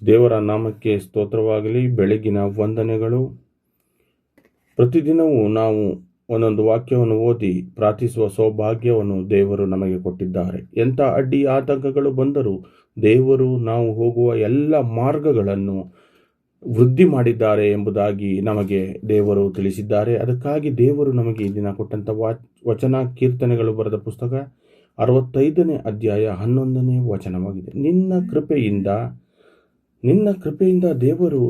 ದೇವರ ನಾಮಕ್ಕೆ ಸ್ತೋತ್ರವಾಗಲಿ. ಬೆಳಗಿನ ವಂದನೆಗಳು. ಪ್ರತಿದಿನವೂ ನಾವು ಒಂದೊಂದು ವಾಕ್ಯವನ್ನು ಓದಿ ಪ್ರಾರ್ಥಿಸುವ ಸೌಭಾಗ್ಯವನ್ನು ದೇವರು ನಮಗೆ ಕೊಟ್ಟಿದ್ದಾರೆ. ಎಂಥ ಅಡ್ಡಿ ಆತಂಕಗಳು ಬಂದರೂ ದೇವರು ನಾವು ಹೋಗುವ ಎಲ್ಲ ಮಾರ್ಗಗಳನ್ನು ವೃದ್ಧಿ ಮಾಡಿದ್ದಾರೆ ಎಂಬುದಾಗಿ ನಮಗೆ ದೇವರು ತಿಳಿಸಿದ್ದಾರೆ. ಅದಕ್ಕಾಗಿ ದೇವರು ನಮಗೆ ಈ ದಿನ ಕೊಟ್ಟಂಥ ವಚನ ಕೀರ್ತನೆಗಳು ಬರೆದ ಪುಸ್ತಕ 65ನೇ ಅಧ್ಯಾಯ 11ನೇ ವಚನವಾಗಿದೆ. ನಿನ್ನ ಕೃಪೆಯಿಂದ ದೇವರು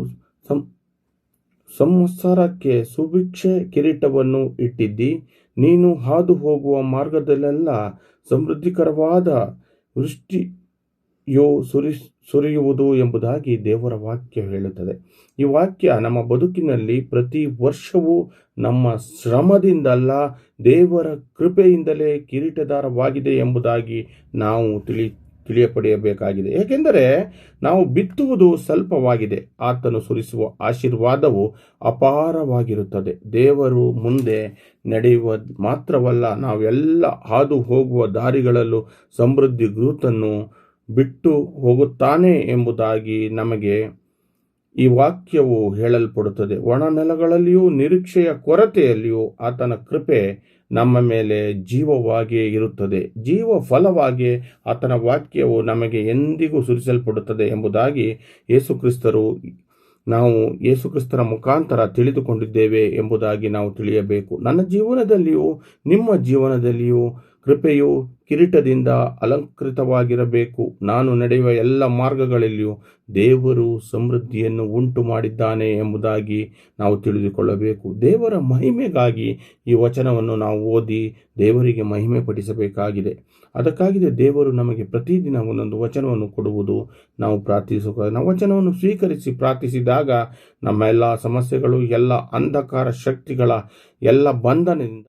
ಸಂವತ್ಸರಕ್ಕೆ ಸುಭಿಕ್ಷೆ ಕಿರೀಟವನ್ನು ಇಟ್ಟಿದ್ದಿ. ನೀನು ಹಾದು ಹೋಗುವ ಮಾರ್ಗದಲ್ಲೆಲ್ಲ ಸಮೃದ್ಧಿಕರವಾದ ವೃಷ್ಟಿಯು ಸುರಿಯುವುದು ಎಂಬುದಾಗಿ ದೇವರ ವಾಕ್ಯ ಹೇಳುತ್ತದೆ. ಈ ವಾಕ್ಯ ನಮ್ಮ ಬದುಕಿನಲ್ಲಿ ಪ್ರತಿ ವರ್ಷವೂ ನಮ್ಮ ಶ್ರಮದಿಂದಲ್ಲ, ದೇವರ ಕೃಪೆಯಿಂದಲೇ ಕಿರೀಟದಾರವಾಗಿದೆ ಎಂಬುದಾಗಿ ನಾವು ತಿಳಿಯಪಡೆಯಬೇಕಾಗಿದೆ. ಏಕೆಂದರೆ ನಾವು ಬಿತ್ತುವುದು ಸ್ವಲ್ಪವಾಗಿದೆ, ಆತನು ಸುರಿಸುವ ಆಶೀರ್ವಾದವು ಅಪಾರವಾಗಿರುತ್ತದೆ. ದೇವರು ಮುಂದೆ ನಡೆಯುವ ಮಾತ್ರವಲ್ಲ, ನಾವೆಲ್ಲ ಹಾದು ಹೋಗುವ ದಾರಿಗಳಲ್ಲೂ ಸಮೃದ್ಧಿ ಗುರುತನ್ನು ಬಿಟ್ಟು ಹೋಗುತ್ತಾನೆ ಎಂಬುದಾಗಿ ನಮಗೆ ಈ ವಾಕ್ಯವು ಹೇಳಲ್ಪಡುತ್ತದೆ. ಒಣ ನೆಲಗಳಲ್ಲಿಯೂ ನಿರೀಕ್ಷೆಯ ಕೊರತೆಯಲ್ಲಿಯೂ ಆತನ ಕೃಪೆ ನಮ್ಮ ಮೇಲೆ ಜೀವವಾಗಿಯೇ ಇರುತ್ತದೆ. ಜೀವ ಫಲವಾಗಿ ಆತನ ವಾಕ್ಯವು ನಮಗೆ ಎಂದಿಗೂ ಸುರಿಸಲ್ಪಡುತ್ತದೆ ಎಂಬುದಾಗಿ ನಾವು ಯೇಸುಕ್ರಿಸ್ತರ ಮುಖಾಂತರ ತಿಳಿದುಕೊಂಡಿದ್ದೇವೆ ಎಂಬುದಾಗಿ ನಾವು ತಿಳಿಯಬೇಕು. ನನ್ನ ಜೀವನದಲ್ಲಿಯೂ ನಿಮ್ಮ ಜೀವನದಲ್ಲಿಯೂ ಕೃಪೆಯು ಕಿರೀಟದಿಂದ ಅಲಂಕೃತವಾಗಿರಬೇಕು. ನಾನು ನಡೆಯುವ ಎಲ್ಲ ಮಾರ್ಗಗಳಲ್ಲಿಯೂ ದೇವರು ಸಮೃದ್ಧಿಯನ್ನು ಉಂಟು ಮಾಡಿದ್ದಾನೆ ಎಂಬುದಾಗಿ ನಾವು ತಿಳಿದುಕೊಳ್ಳಬೇಕು. ದೇವರ ಮಹಿಮೆಗಾಗಿ ಈ ವಚನವನ್ನು ನಾವು ಓದಿ ದೇವರಿಗೆ ಮಹಿಮೆ ಪಡಿಸಬೇಕಾಗಿದೆ. ಅದಕ್ಕಾಗಿದೆ ದೇವರು ನಮಗೆ ಪ್ರತಿದಿನ ಒಂದೊಂದು ವಚನವನ್ನು ಕೊಡುವುದು. ನಾವು ನಾವು ವಚನವನ್ನು ಸ್ವೀಕರಿಸಿ ಪ್ರಾರ್ಥಿಸಿದಾಗ ನಮ್ಮ ಎಲ್ಲ ಸಮಸ್ಯೆಗಳು, ಎಲ್ಲ ಅಂಧಕಾರ ಶಕ್ತಿಗಳ ಎಲ್ಲ ಬಂಧನದಿಂದ